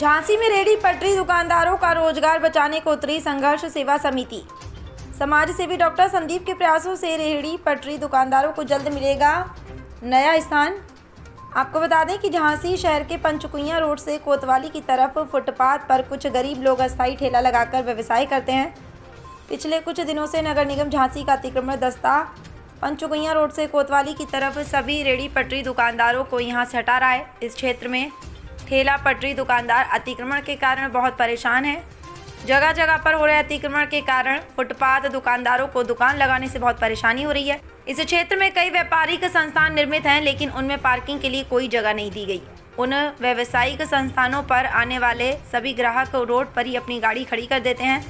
झांसी में रेहड़ी पटरी दुकानदारों का रोजगार बचाने को उतरी संघर्ष सेवा समिति। समाज सेवी डॉक्टर संदीप के प्रयासों से रेहड़ी पटरी दुकानदारों को जल्द मिलेगा नया स्थान। आपको बता दें कि झांसी शहर के पंचकुइयां रोड से कोतवाली की तरफ फुटपाथ पर कुछ गरीब लोग अस्थायी ठेला लगाकर व्यवसाय करते हैं। पिछले कुछ दिनों से नगर निगम झांसी का अतिक्रमण दस्ता पंचकुइयां रोड से कोतवाली की तरफ सभी रेहड़ी पटरी दुकानदारों को यहां से हटा रहा है। इस क्षेत्र में ठेला पटरी दुकानदार अतिक्रमण के कारण बहुत परेशान हैं। जगह जगह पर हो रहे अतिक्रमण के कारण फुटपाथ दुकानदारों को दुकान लगाने से बहुत परेशानी हो रही है। इस क्षेत्र में कई व्यापारिक संस्थान निर्मित हैं, लेकिन उनमें पार्किंग के लिए कोई जगह नहीं दी गई। उन व्यावसायिक संस्थानों पर आने वाले सभी ग्राहक रोड पर ही अपनी गाड़ी खड़ी कर देते हैं,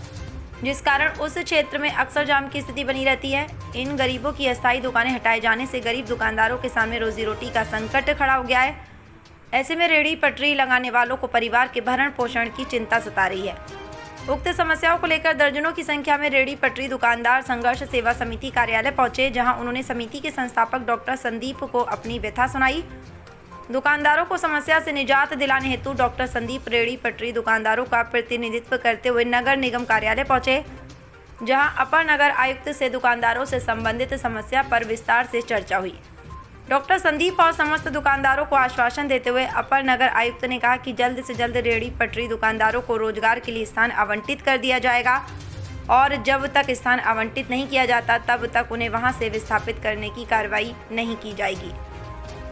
जिस कारण उस क्षेत्र में अक्सर जाम की स्थिति बनी रहती है। इन गरीबों की अस्थायी दुकानें हटाए जाने से गरीब दुकानदारों के सामने रोजी रोटी का संकट खड़ा हो गया है। ऐसे में रेहड़ी पटरी लगाने वालों को परिवार के भरण पोषण की चिंता सता रही है। उक्त समस्याओं को लेकर दर्जनों की संख्या में रेहड़ी पटरी दुकानदार संघर्ष सेवा समिति कार्यालय पहुंचे, जहां उन्होंने समिति के संस्थापक डॉक्टर संदीप को अपनी व्यथा सुनाई। दुकानदारों को समस्या से निजात दिलाने हेतु डॉक्टर संदीप रेहड़ी पटरी दुकानदारों का प्रतिनिधित्व करते हुए नगर निगम कार्यालय पहुंचे, जहां अपर नगर आयुक्त से दुकानदारों से संबंधित समस्या पर विस्तार से चर्चा हुई। डॉक्टर संदीप और समस्त दुकानदारों को आश्वासन देते हुए अपर नगर आयुक्त ने कहा कि जल्द से जल्द रेहड़ी पटरी दुकानदारों को रोजगार के लिए स्थान आवंटित कर दिया जाएगा और जब तक स्थान आवंटित नहीं किया जाता तब तक उन्हें वहां से विस्थापित करने की कार्रवाई नहीं की जाएगी।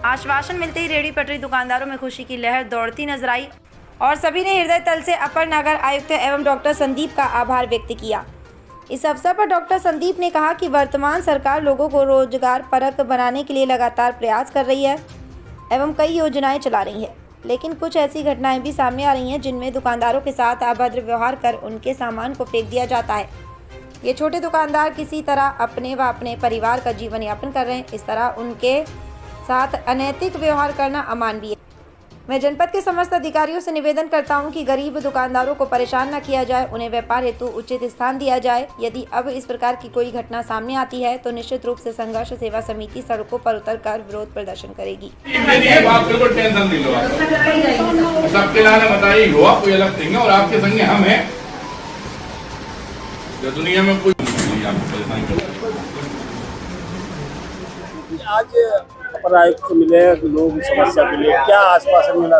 आश्वासन मिलते ही रेहड़ी पटरी दुकानदारों में खुशी की लहर दौड़ती नजर आई और सभी ने हृदय तल से अपर नगर आयुक्त एवं डॉक्टर संदीप का आभार व्यक्त किया। इस अवसर पर डॉक्टर संदीप ने कहा कि वर्तमान सरकार लोगों को रोजगार परक बनाने के लिए लगातार प्रयास कर रही है एवं कई योजनाएं चला रही है, लेकिन कुछ ऐसी घटनाएं भी सामने आ रही हैं जिनमें दुकानदारों के साथ अभद्र व्यवहार कर उनके सामान को फेंक दिया जाता है। ये छोटे दुकानदार किसी तरह अपने व अपने परिवार का जीवन यापन कर रहे हैं। इस तरह उनके साथ अनैतिक व्यवहार करना अमानवीय है। मैं जनपद के समस्त अधिकारियों से निवेदन करता हूं कि गरीब दुकानदारों को परेशान न किया जाए, उन्हें व्यापार हेतु उचित स्थान दिया जाए। यदि अब इस प्रकार की कोई घटना सामने आती है तो निश्चित रूप से संघर्ष सेवा समिति सड़कों पर उतरकर विरोध प्रदर्शन करेगी। आपके संगे हम हैं, दुनिया में कोई आज अपर आयुक्त से मिले लोग समस्या के लिए क्या आश्वासन मिला?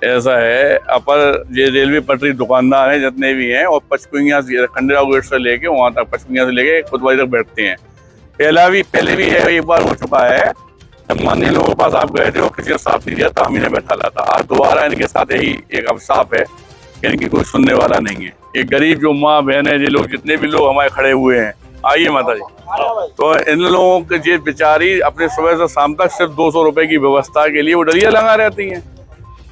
ऐसा है, अपर ये रेलवे पटरी दुकानदार हैं जितने भी हैं और पंचकुइयां खंडेराव गेट से लेके वहां तक पंचकुइयां से लेके कोतवाली तक बैठते हैं। पहले भी है, एक बार हो चुका है। जब माननीय लोगों के पास आप गए थे और किसी का साथ नहीं दिया तो हम इन्हें बैठा लाता। आज दोबारा इनके साथ यही एक अब साफ है कि इनकी कोई सुनने वाला नहीं है। एक गरीब जो माँ बहन है, ये लोग जितने भी लोग हमारे खड़े हुए हैं, आइए माता जी, तो इन लोगों के ये बेचारी अपने सुबह से शाम तक सिर्फ 200 रुपए की व्यवस्था के लिए वो डलिया लगा रहती हैं।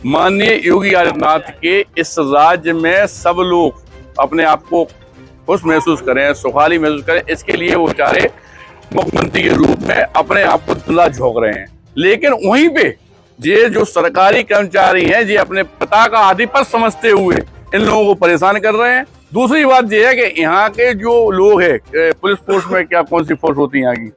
माननीय योगी आदित्यनाथ के इस राज्य में सब लोग अपने आप को खुश महसूस करें, सुखाली महसूस करें, इसके लिए वो बेचारे मुख्यमंत्री के रूप में अपने आप को दुला झोंक रहे हैं। लेकिन वहीं पे ये जो सरकारी कर्मचारी हैं, ये अपने पिता का आधिपत्य समझते हुए इन लोगों को परेशान कर रहे हैं। दूसरी बात यह है कि यहाँ के जो लोग हैं पुलिस फोर्स में, क्या कौन सी फोर्स होती है यहाँ की,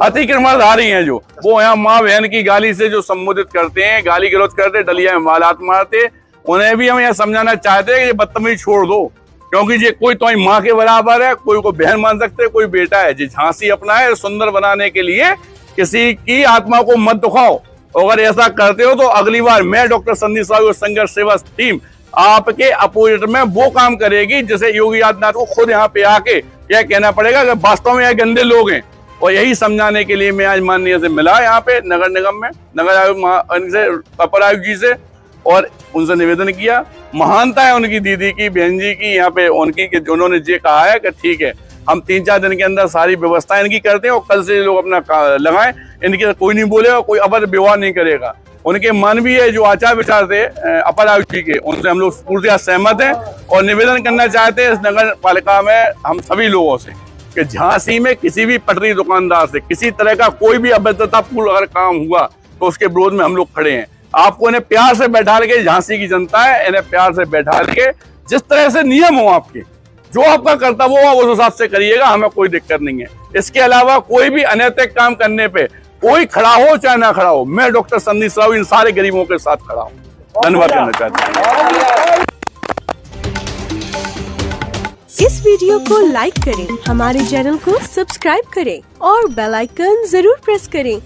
अतिक्रमणधारी हैं, जो वो यहाँ माँ बहन की गाली से जो संबोधित करते हैं, गाली गलौज करते, डलिया में मालात मारते, उन्हें भी हम यहाँ समझाना चाहते हैं कि ये बदतमीजी छोड़ दो, क्योंकि ये कोई तो माँ के बराबर है, कोई को बहन मान सकते, कोई बेटा है। जी झांसी अपना है सुंदर बनाने के लिए किसी की आत्मा को मत दुखाओ। अगर ऐसा करते हो तो अगली बार मैं डॉक्टर संदीप साहब और संघर्ष सेवा टीम आपके अपोजिट में वो काम करेगी जिसे योगी आदित्यनाथ को खुद यहाँ पे आके यह कहना पड़ेगा कि वास्तव में यह गंदे लोग हैं। और यही समझाने के लिए मैं आज माननीय से मिला यहाँ पे नगर निगम में, नगर आयुक्त अपर आयुक्त जी से, और उनसे निवेदन किया। महानता है उनकी दीदी की, बहन जी की यहाँ पे उनकी, कि उन्होंने ये कहा है कि ठीक है हम 3-4 दिन के अंदर सारी व्यवस्था इनकी करते हैं और कल से लोग अपना लगाएं, इनके कोई नहीं बोलेगा, कोई अभद्र व्यवहार नहीं करेगा। उनके मानवीय जो आचार विचार थे अपर आयुक्त जी के, उनसे हम लोग पूर्णतः सहमत हैं और निवेदन करना चाहते हैं इस नगर पालिका में हम सभी लोगों से कि झांसी में किसी भी पटरी दुकानदार से किसी तरह का कोई भी अभद्रतापूर्ण अगर काम हुआ तो उसके विरोध में हम लोग खड़े हैं। आपको इन्हें प्यार से बैठा के, झांसी की जनता है, इन्हें प्यार से बैठा के जिस तरह से नियम हो आपके, जो आपका कर्तव्य हो उस हिसाब से करिएगा, हमें कोई दिक्कत नहीं है। इसके अलावा कोई भी अनैतिक काम करने पे कोई खड़ा हो चाहे ना खड़ा हो, मैं डॉक्टर संदीप साहब इन सारे गरीबों के साथ खड़ा हूँ। धन्यवाद करना चाहते हैं। इस वीडियो को लाइक करें, हमारे चैनल को सब्सक्राइब करें और बेल आइकन जरूर प्रेस करें